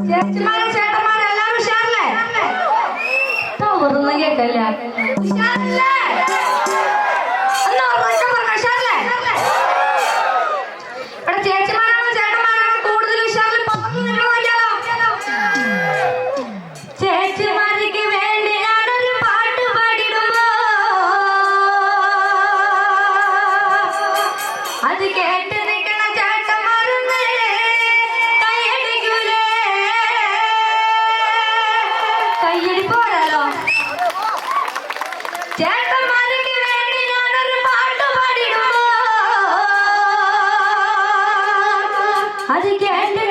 ചേച്ചിമാരും ചേട്ടന്മാരും എല്ലാവരും ഉഷാറല്ലേ? ഒന്നും കേട്ടല്ല. ഉഷാറല്ലേ? എന്നാ ഉറക്കെ പറഞ്ഞ ഉഷാറല്ലേ? ഇവിടെ ചേച്ചിമാരാണോ ചേട്ടന്മാരാണോ കൂടുതൽ ഉഷാറിൽ പറഞ്ഞു നോക്കിയാലോ? ചേച്ചിമാർക്ക് വേണ്ടി ഞാനൊരു പാട്ട് പാടിടുമ്പോ അത് കേട്ട് നിൽക്കുന്ന ചേട്ടന്മാരൊന്ന് കൈയടിക്കൂലേ? കൈയടി പോരാലോ. ചേട്ടന്മാർക്ക് വേണ്ടി ഞാനൊരു പാട്ട് പാടിടുമ്പോ അത് കേട്ട്